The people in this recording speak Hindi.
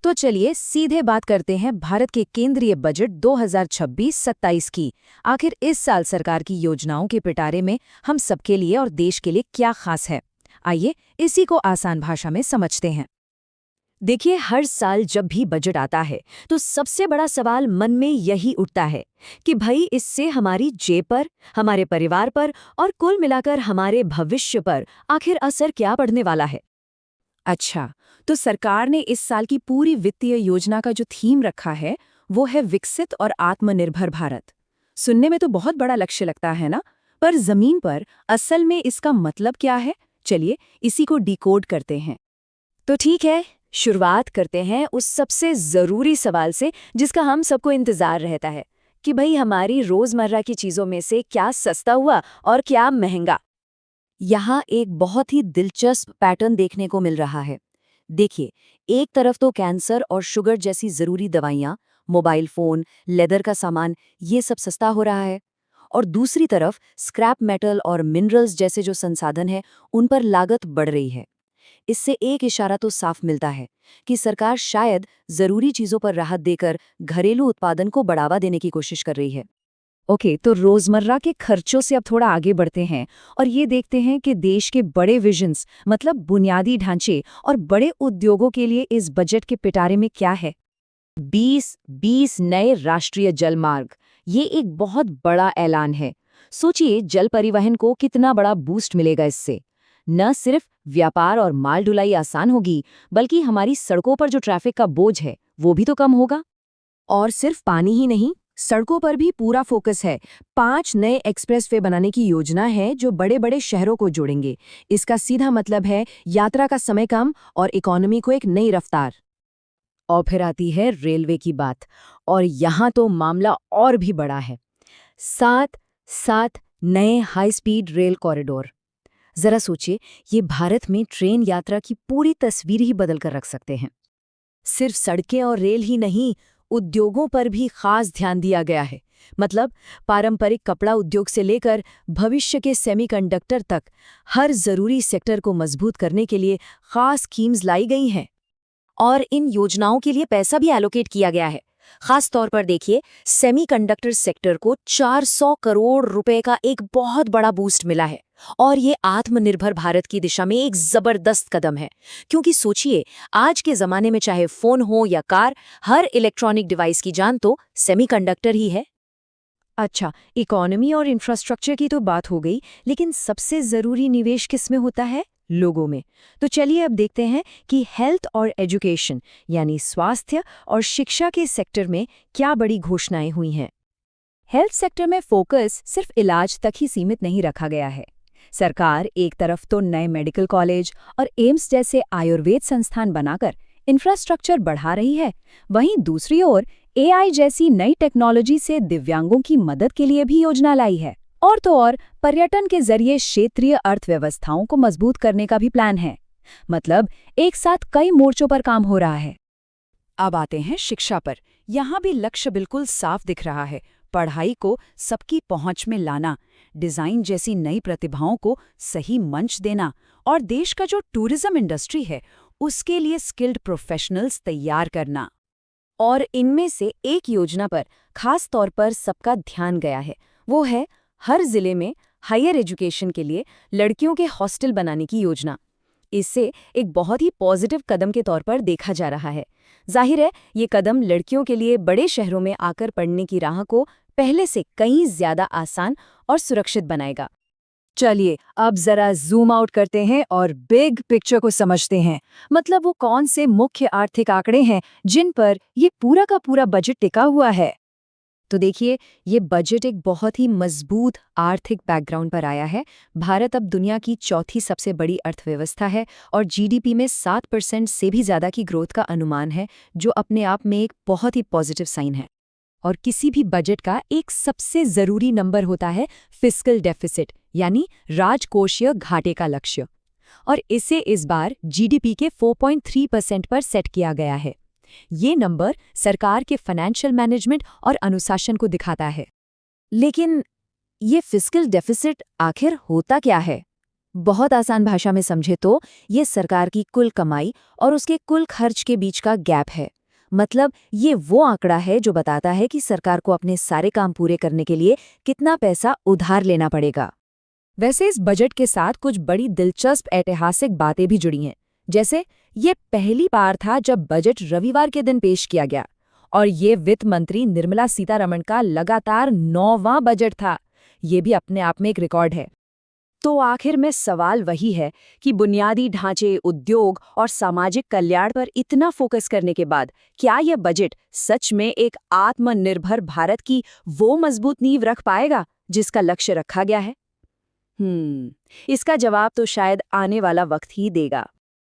तो चलिए सीधे बात करते हैं भारत के केंद्रीय बजट 2026-27 की। आखिर इस साल सरकार की योजनाओं के पिटारे में हम सबके लिए और देश के लिए क्या खास है? आइए इसी को आसान भाषा में समझते हैं। देखिए, हर साल जब भी बजट आता है तो सबसे बड़ा सवाल मन में यही उठता है कि भाई इससे हमारी जेब पर, हमारे परिवार पर और कुल मिलाकर हमारे भविष्य पर आखिर असर क्या पड़ने वाला है। अच्छा, तो सरकार ने इस साल की पूरी वित्तीय योजना का जो थीम रखा है वो है विकसित और आत्मनिर्भर भारत। सुनने में तो बहुत बड़ा लक्ष्य लगता है ना, पर जमीन पर असल में इसका मतलब क्या है? चलिए इसी को डिकोड करते हैं। तो ठीक है, शुरुआत करते हैं उस सबसे जरूरी सवाल से जिसका हम सबको इंतजार रहता है कि भाई हमारी रोजमर्रा की चीजों में से क्या सस्ता हुआ और क्या महंगा। यहाँ एक बहुत ही दिलचस्प पैटर्न देखने को मिल रहा है। देखिए, एक तरफ तो कैंसर और शुगर जैसी जरूरी दवाइयाँ, मोबाइल फोन, लेदर का सामान, ये सब सस्ता हो रहा है। और दूसरी तरफ स्क्रैप मेटल और मिनरल्स जैसे जो संसाधन हैं, उन पर लागत बढ़ रही है। इससे एक इशारा तो साफ मिलता है कि सरकार शायद जरूरी चीजों पर राहत देकर घरेलू उत्पादन को बढ़ावा देने की कोशिश कर रही है। ओके, तो रोजमर्रा के खर्चों से अब थोड़ा आगे बढ़ते हैं और ये देखते हैं कि देश के बड़े विजन्स, मतलब बुनियादी ढांचे और बड़े उद्योगों के लिए इस बजट के पिटारे में क्या है। 20 नए राष्ट्रीय जल मार्ग, ये एक बहुत बड़ा ऐलान है। सोचिए, जल परिवहन को कितना बड़ा बूस्ट मिलेगा इससे। न सिर्फ व्यापार और माल ढुलाई आसान होगी, बल्कि हमारी सड़कों पर जो ट्रैफिक का बोझ है वो भी तो कम होगा। और सिर्फ पानी ही नहीं, सड़कों पर भी पूरा फोकस है। 5 नए एक्सप्रेसवे बनाने की योजना है जो बड़े बड़े शहरों को जोड़ेंगे। इसका सीधा मतलब है यात्रा का समय कम और इकोनॉमी को एक नई रफ्तार। और फिर आती है रेलवे की बात, और यहाँ तो मामला और भी बड़ा है। 7 नए हाई स्पीड रेल कॉरिडोर। जरा सोचिए, ये भारत में ट्रेन यात्रा की पूरी तस्वीर ही बदल कर रख सकते हैं। सिर्फ सड़कें और रेल ही नहीं, उद्योगों पर भी खास ध्यान दिया गया है। मतलब पारंपरिक कपड़ा उद्योग से लेकर भविष्य के सेमीकंडक्टर तक हर जरूरी सेक्टर को मजबूत करने के लिए खास स्कीम्स लाई गई हैं। और इन योजनाओं के लिए पैसा भी एलोकेट किया गया है। खास तौर पर देखिए, सेमीकंडक्टर सेक्टर को 400 करोड़ रुपए का एक बहुत बड़ा बूस्ट मिला है। और ये आत्मनिर्भर भारत की दिशा में एक जबरदस्त कदम है, क्योंकि सोचिए, आज के जमाने में चाहे फोन हो या कार, हर इलेक्ट्रॉनिक डिवाइस की जान तो सेमीकंडक्टर ही है। अच्छा, इकोनॉमी और इंफ्रास्ट्रक्चर की तो बात हो गई, लेकिन सबसे जरूरी निवेश किसमें होता है? लोगों में। तो चलिए अब देखते हैं कि हेल्थ और एजुकेशन, यानी स्वास्थ्य और शिक्षा के सेक्टर में क्या बड़ी घोषणाएं हुई हैं। हेल्थ सेक्टर में फोकस सिर्फ इलाज तक ही सीमित नहीं रखा गया है। सरकार एक तरफ तो नए मेडिकल कॉलेज और एम्स जैसे आयुर्वेद संस्थान बनाकर इंफ्रास्ट्रक्चर बढ़ा रही है, वहीं दूसरी ओर एआई जैसी नई टेक्नोलॉजी से दिव्यांगों की मदद के लिए भी योजना लाई है। और तो और पर्यटन के जरिए क्षेत्रीय अर्थव्यवस्थाओं को मजबूत करने का भी प्लान है। मतलब एक साथ कई मोर्चों पर काम हो रहा है। अब आते हैं शिक्षा पर। यहाँ भी लक्ष्य बिल्कुल साफ दिख रहा है। पढ़ाई को सबकी पहुंच में लाना, डिजाइन जैसी नई प्रतिभाओं को सही मंच देना और देश का जो टूरिज्म इंडस्ट्री है उसके लिए स्किल्ड प्रोफेशनल्स तैयार करना। और इनमें से एक योजना पर खास तौर पर सबका ध्यान गया है, वो है हर जिले में हायर एजुकेशन के लिए लड़कियों के हॉस्टल बनाने की योजना। इसे एक बहुत ही पॉजिटिव कदम के तौर पर देखा जा रहा है। जाहिर है, ये कदम लड़कियों के लिए बड़े शहरों में आकर पढ़ने की राह को पहले से कहीं ज्यादा आसान और सुरक्षित बनाएगा। चलिए अब जरा जूम आउट करते हैं और बिग पिक्चर को समझते हैं। मतलब वो कौन से मुख्य आर्थिक आंकड़े हैं जिन पर ये पूरा का पूरा बजट टिका हुआ है। तो देखिए, ये बजट एक बहुत ही मजबूत आर्थिक बैकग्राउंड पर आया है। भारत अब दुनिया की चौथी सबसे बड़ी अर्थव्यवस्था है और जीडीपी में 7% से भी ज्यादा की ग्रोथ का अनुमान है, जो अपने आप में एक बहुत ही पॉजिटिव साइन है। और किसी भी बजट का एक सबसे जरूरी नंबर होता है फिस्कल डेफिसिट, यानी राजकोषीय घाटे का लक्ष्य। और इसे इस बार जीडीपी के 4.3% पर सेट किया गया है। ये नंबर सरकार के फाइनेंशियल मैनेजमेंट और अनुशासन को दिखाता है। लेकिन ये फिस्कल डेफिसिट आखिर होता क्या है? बहुत आसान भाषा में समझे तो ये सरकार की कुल कमाई और उसके कुल खर्च के बीच का गैप है। मतलब ये वो आंकड़ा है जो बताता है कि सरकार को अपने सारे काम पूरे करने के लिए कितना पैसा उधार लेना पड़ेगा। वैसे इस बजट के साथ कुछ बड़ी दिलचस्प ऐतिहासिक बातें भी जुड़ी हैं। जैसे ये पहली बार था जब बजट रविवार के दिन पेश किया गया, और ये वित्त मंत्री निर्मला सीतारमण का लगातार 9वां बजट था। ये भी अपने आप में एक रिकॉर्ड है। तो आखिर में सवाल वही है कि बुनियादी ढांचे, उद्योग और सामाजिक कल्याण पर इतना फोकस करने के बाद क्या यह बजट सच में एक आत्मनिर्भर भारत की वो मजबूत नींव रख पाएगा जिसका लक्ष्य रखा गया है? इसका जवाब तो शायद आने वाला वक्त ही देगा।